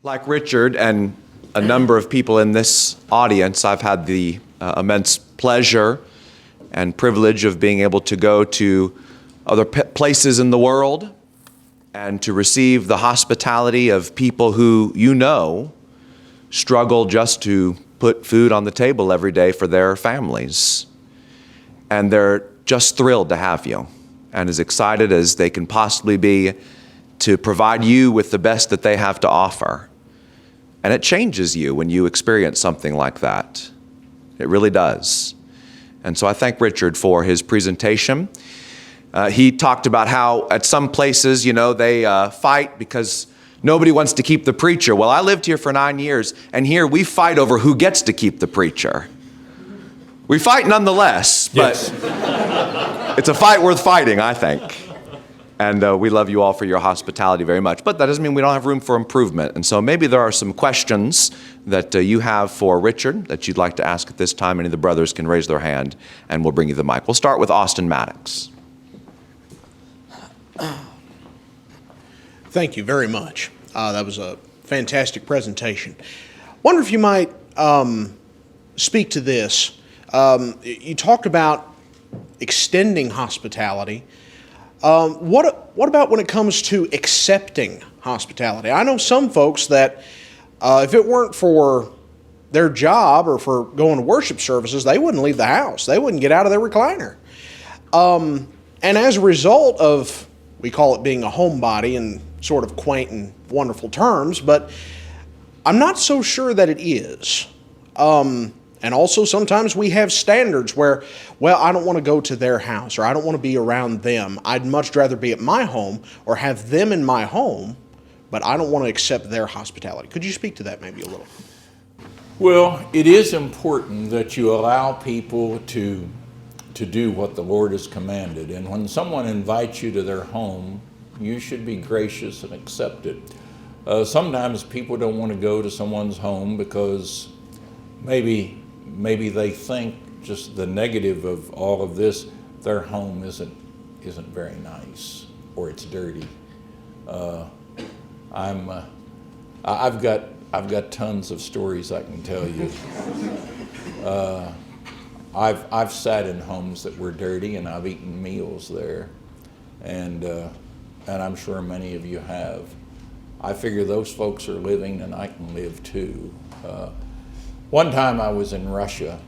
Like Richard and a number of people in this audience, I've had the immense pleasure and privilege of being able to go to other places in the world and to receive the hospitality of people who struggle just to put food on the table every day for their families. And they're just thrilled to have you and as excited as they can possibly be to provide you with the best that they have to offer. And it changes you when you experience something like that. It really does. And so I thank Richard for his presentation. He talked about how at some places, they fight because nobody wants to keep the preacher. Well, I lived here for 9 years, and here we fight over who gets to keep the preacher. We fight nonetheless, but yes. It's a fight worth fighting, I think. And we love you all for your hospitality very much. But that doesn't mean we don't have room for improvement. And so maybe there are some questions that you have for Richard that you'd like to ask at this time. Any of the brothers can raise their hand, and we'll bring you the mic. We'll start with Austin Maddox. Thank you very much. That was a fantastic presentation. Wonder if you might speak to this. You talked about extending hospitality. What about when it comes to accepting hospitality? I know some folks that if it weren't for their job or for going to worship services, they wouldn't leave the house. They wouldn't get out of their recliner. And as a result of, we call it being a homebody in sort of quaint and wonderful terms, but I'm not so sure that it is. And also sometimes we have standards where, well, I don't want to go to their house or I don't want to be around them. I'd much rather be at my home or have them in my home, but I don't want to accept their hospitality. Could you speak to that maybe a little? Well, it is important that you allow people to do what the Lord has commanded. And when someone invites you to their home, you should be gracious and accept it. Sometimes people don't want to go to someone's home because maybe they think just the negative of all of this, their home isn't very nice or it's dirty. I've got tons of stories I can tell you. I've sat in homes that were dirty and I've eaten meals there, and I'm sure many of you have. I figure those folks are living and I can live too. One time I was in Russia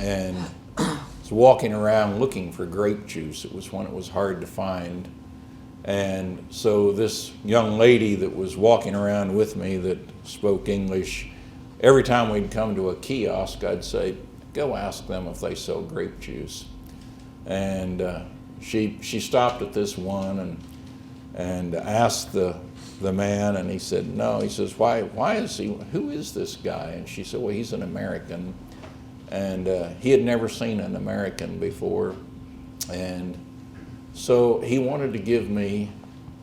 and was walking around looking for grape juice. It was when it was hard to find. And so this young lady that was walking around with me that spoke English, every time we'd come to a kiosk, I'd say, go ask them if they sell grape juice. And she stopped at this one and asked the man, and he said, no. He says, why is he, who is this guy? And she said, well, he's an American. And he had never seen an American before. And so he wanted to give me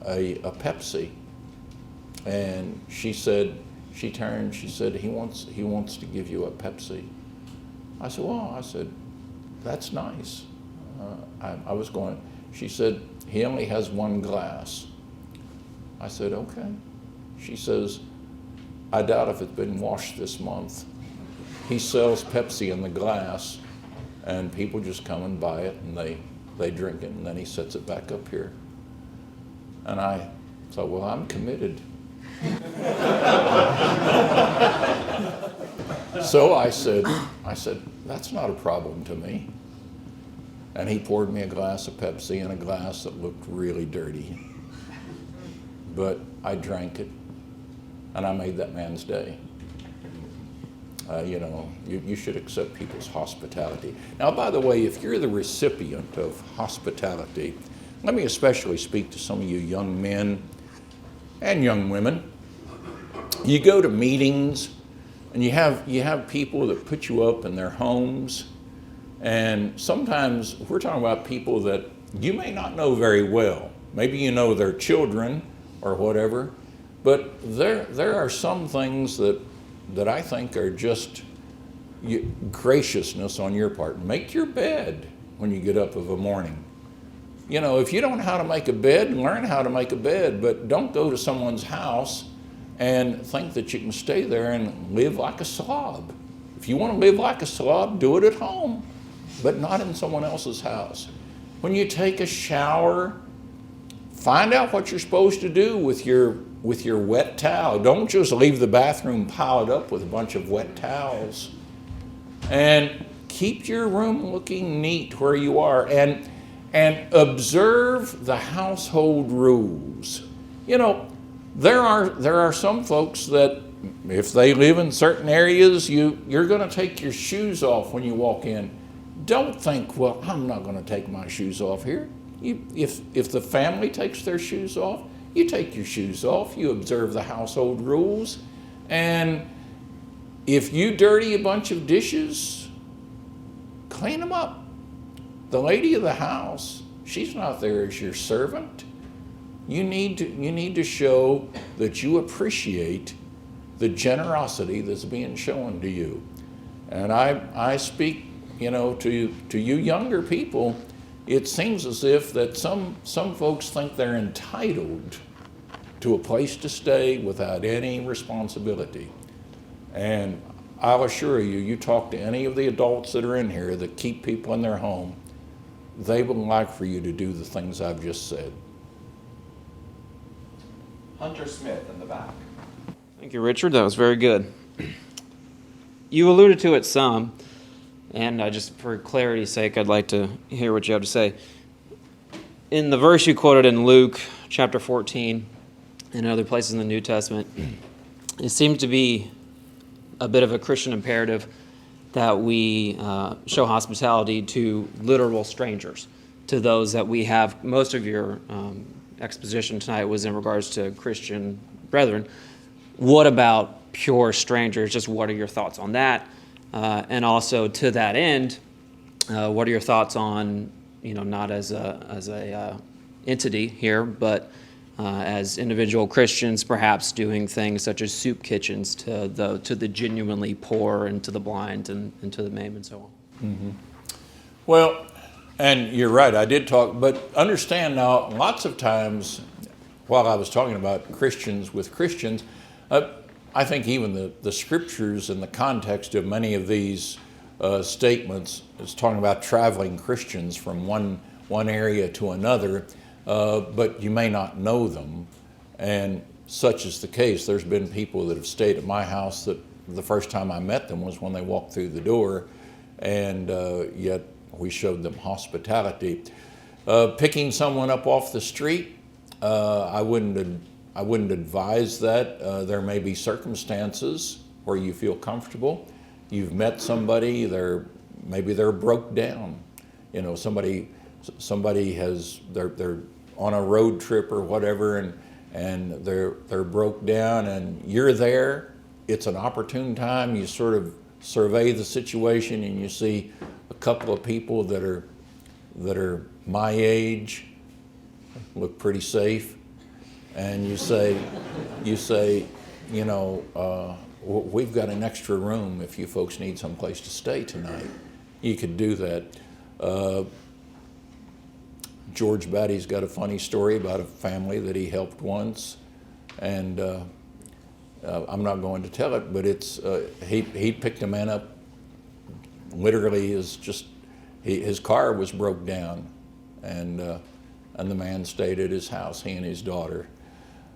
a Pepsi. And she said, she turned, she said, he wants to give you a Pepsi. I said, that's nice. I was going, she said, he only has one glass. I said, okay. She says, I doubt if it's been washed this month. He sells Pepsi in the glass, and people just come and buy it, and they drink it, and then he sets it back up here. And I thought, well, I'm committed. So I said, that's not a problem to me. And he poured me a glass of Pepsi in a glass that looked really dirty. But I drank it, and I made that man's day. You should accept people's hospitality. Now, by the way, if you're the recipient of hospitality, let me especially speak to some of you young men and young women. You go to meetings, and you have people that put you up in their homes, and sometimes we're talking about people that you may not know very well. Maybe you know their children or whatever, but there are some things that I think are just graciousness on your part. Make your bed when you get up of a morning. If you don't know how to make a bed, learn how to make a bed, but don't go to someone's house and think that you can stay there and live like a slob. If you want to live like a slob, do it at home, but not in someone else's house. When you take a shower, find out what you're supposed to do with your wet towel. Don't just leave the bathroom piled up with a bunch of wet towels. And keep your room looking neat where you are, and observe the household rules. You know, there are some folks that if they live in certain areas, you're going to take your shoes off when you walk in. Don't think, well, I'm not going to take my shoes off here. If the family takes their shoes off, you take your shoes off. You observe the household rules. And if you dirty a bunch of dishes, clean them up. The lady of the house, she's not there as your servant. You need to show that you appreciate the generosity that's being shown to you. And I speak, to you younger people. It seems as if that some folks think they're entitled to a place to stay without any responsibility. And I'll assure you, you talk to any of the adults that are in here that keep people in their home, they would like for you to do the things I've just said. Hunter Smith in the back. Thank you, Richard. That was very good. You alluded to it some, and just for clarity's sake, I'd like to hear what you have to say. In the verse you quoted in Luke chapter 14 and other places in the New Testament, it seems to be a bit of a Christian imperative that we show hospitality to literal strangers, to those that we have. Most of your exposition tonight was in regards to Christian brethren. What about pure strangers? Just what are your thoughts on that? And also to that end, what are your thoughts on, not as a entity here, but as individual Christians, perhaps doing things such as soup kitchens to the genuinely poor and to the blind and to the maimed and so on. Mm-hmm. Well, and you're right, I did talk, but understand now, lots of times while I was talking about Christians with Christians, I think even the scriptures in the context of many of these statements is talking about traveling Christians from one area to another, but you may not know them. And such is the case. There's been people that have stayed at my house that the first time I met them was when they walked through the door, and yet we showed them hospitality. Picking someone up off the street, I wouldn't advise that. There may be circumstances where you feel comfortable. You've met somebody, maybe they're broke down. Somebody they're on a road trip or whatever, and they're broke down, and you're there. It's an opportune time. You sort of survey the situation, and you see a couple of people that are my age, look pretty safe, and you say, we've got an extra room if you folks need some place to stay tonight. You could do that. George Batty's got a funny story about a family that he helped once, and I'm not going to tell it, but it's he picked a man up. Literally, his car was broke down, and the man stayed at his house, he and his daughter.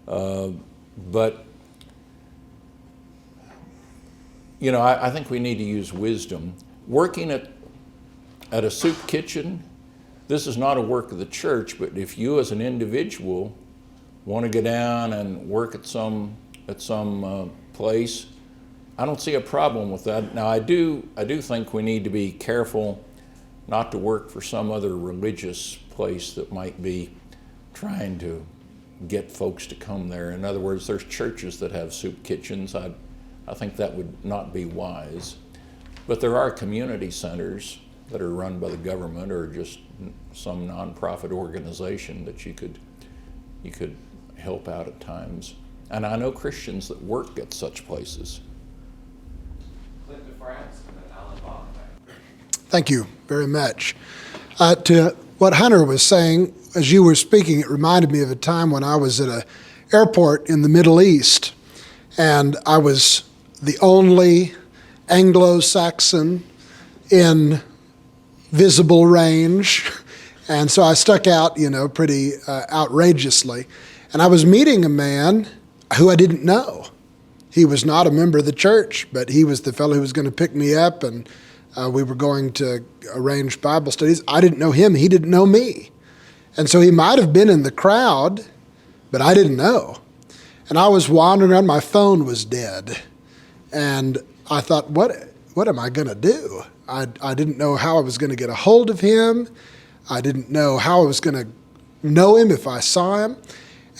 But I think we need to use wisdom. Working at a soup kitchen, this is not a work of the church, but if you as an individual want to go down and work at some place, I don't see a problem with that. Now I do think we need to be careful not to work for some other religious place that might be trying to get folks to come there. In other words, there's churches that have soup kitchens. I think that would not be wise. But there are community centers that are run by the government or just some nonprofit organization that you could help out at times. And I know Christians that work at such places. Thank you very much. To what Hunter was saying, as you were speaking, it reminded me of a time when I was at an airport in the Middle East, and I was the only Anglo-Saxon in visible range, and so I stuck out, pretty outrageously. And I was meeting a man who I didn't know. He was not a member of the church, but he was the fellow who was going to pick me up, and we were going to arrange Bible studies. I didn't know him. He didn't know me. And so he might have been in the crowd, but I didn't know. And I was wandering around. My phone was dead. And I thought, what am I going to do? I didn't know how I was going to get a hold of him. I didn't know how I was going to know him if I saw him.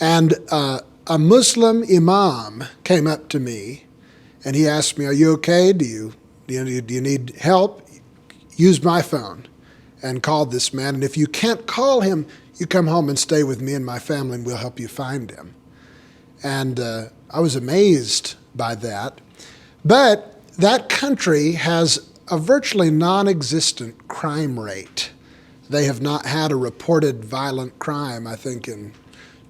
And a Muslim imam came up to me, and he asked me, "Are you okay? Do you need help? Use my phone," and called this man. And if you can't call him, you come home and stay with me and my family, and we'll help you find him. And I was amazed by that. But that country has a virtually non-existent crime rate. They have not had a reported violent crime, I think, in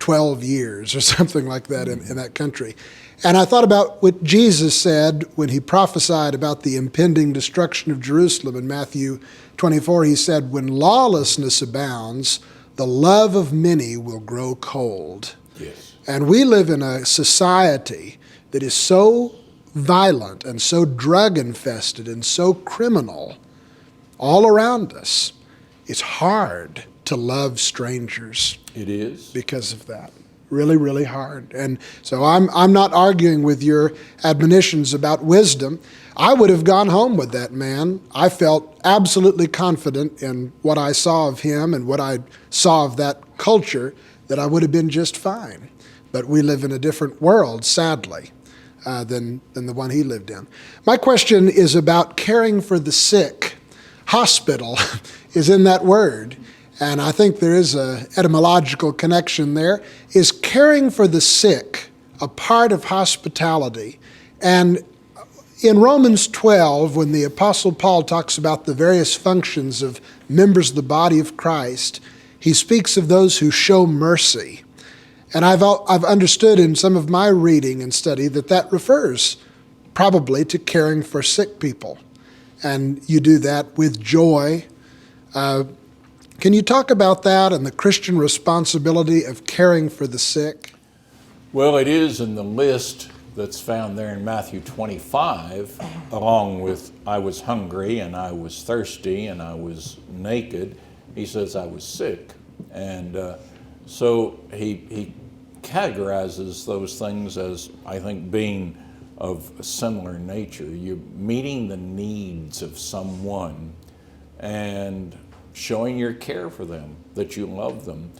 12 years or something like that in that country. And I thought about what Jesus said when he prophesied about the impending destruction of Jerusalem in Matthew 24. He said, "When lawlessness abounds, the love of many will grow cold." Yes. And we live in a society that is so violent and so drug-infested and so criminal all around us. It's hard to love strangers. It is. Because of that. Really, really hard. And so I'm not arguing with your admonitions about wisdom. I would have gone home with that man. I felt absolutely confident in what I saw of him and what I saw of that culture, that I would have been just fine. But we live in a different world, sadly, than the one he lived in. My question is about caring for the sick. Hospital is in that word. And I think there is an etymological connection there. Is caring for the sick a part of hospitality? And in Romans 12, when the Apostle Paul talks about the various functions of members of the body of Christ, he speaks of those who show mercy. And I've understood in some of my reading and study that refers probably to caring for sick people. And you do that with joy. Can you talk about that and the Christian responsibility of caring for the sick? Well, it is in the list that's found there in Matthew 25, along with I was hungry and I was thirsty and I was naked. He says I was sick. And so he categorizes those things as, I think, being of a similar nature. You're meeting the needs of someone and showing your care for them, that you love them.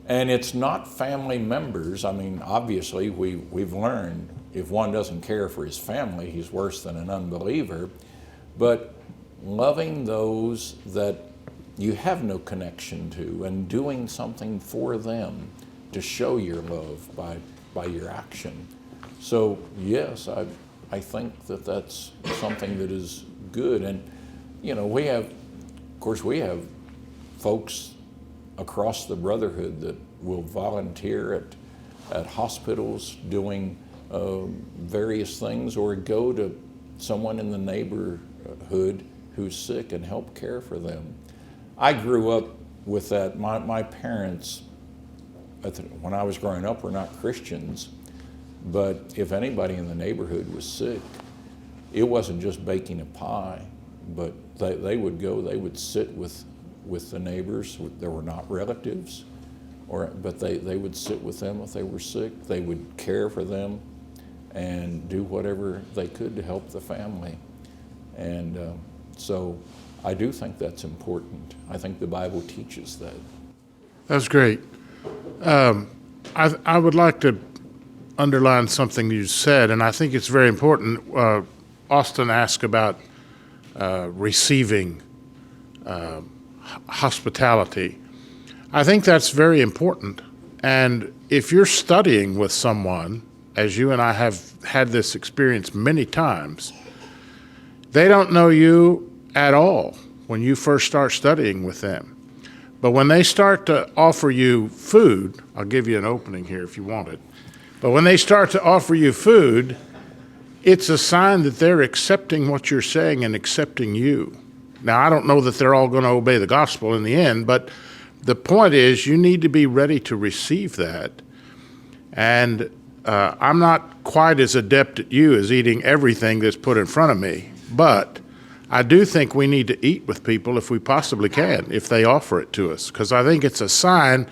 And it's not family members. I mean, obviously, we've learned if one doesn't care for his family, he's worse than an unbeliever. But loving those that you have no connection to and doing something for them to show your love by your action. So yes, I think that that's something that is good. And we have folks across the Brotherhood that will volunteer at hospitals doing various things, or go to someone in the neighborhood who's sick and help care for them. I grew up with that. My parents, when I was growing up, were not Christians, but if anybody in the neighborhood was sick, it wasn't just baking a pie, but they would go, they would sit with the neighbors. They were not relatives, but they would sit with them if they were sick. They would care for them and do whatever they could to help the family. And so I do think that's important. I think the Bible teaches that. That's great. I would like to underline something you said, and I think it's very important. Austin asked about receiving hospitality. I think that's very important. And if you're studying with someone, as you and I have had this experience many times, they don't know you at all when you first start studying with them. But when they start to offer you food, I'll give you an opening here if you want it, but when they start to offer you food, it's a sign that they're accepting what you're saying and accepting you. Now, I don't know that they're all going to obey the gospel in the end, but the point is you need to be ready to receive that. And I'm not quite as adept at you as eating everything that's put in front of me, but I do think we need to eat with people if we possibly can, if they offer it to us, because I think it's a sign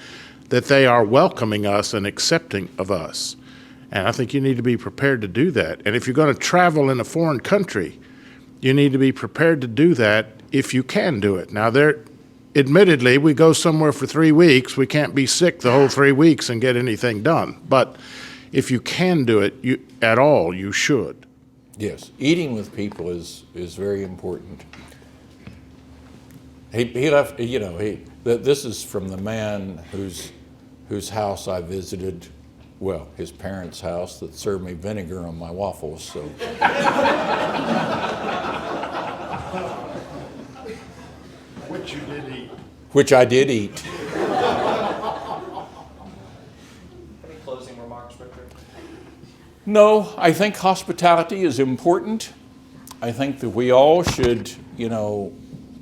that they are welcoming us and accepting of us. And I think you need to be prepared to do that. And if you're going to travel in a foreign country, you need to be prepared to do that if you can do it. Now, admittedly, we go somewhere for 3 weeks. We can't be sick the whole 3 weeks and get anything done. But if you can do it at all, you should. Yes, eating with people is very important. He left, this is from the man whose house I visited, well, his parents' house that served me vinegar on my waffles, so. Which you did eat. Which I did eat. Any closing remarks, Richard? No, I think hospitality is important. I think that we all should,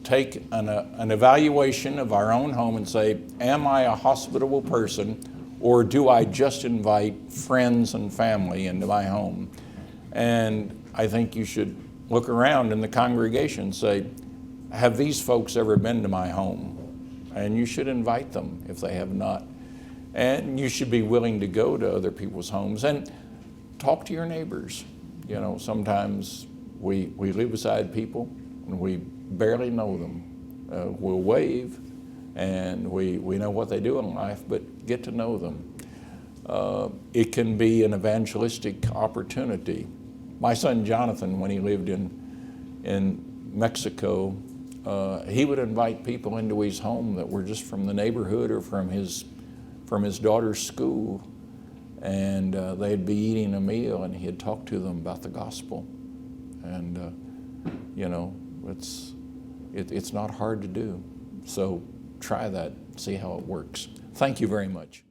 take an evaluation of our own home and say, am I a hospitable person, or do I just invite friends and family into my home? And I think you should look around in the congregation and say, have these folks ever been to my home? And you should invite them if they have not. And you should be willing to go to other people's homes and talk to your neighbors. Sometimes we live beside people and we barely know them. We'll wave and we know what they do in life, but get to know them. It can be an evangelistic opportunity. My son Jonathan, when he lived in Mexico, he would invite people into his home that were just from the neighborhood or from his daughter's school, and they'd be eating a meal and he'd talk to them about the gospel. And it's not hard to do. So try that, see how it works. Thank you very much.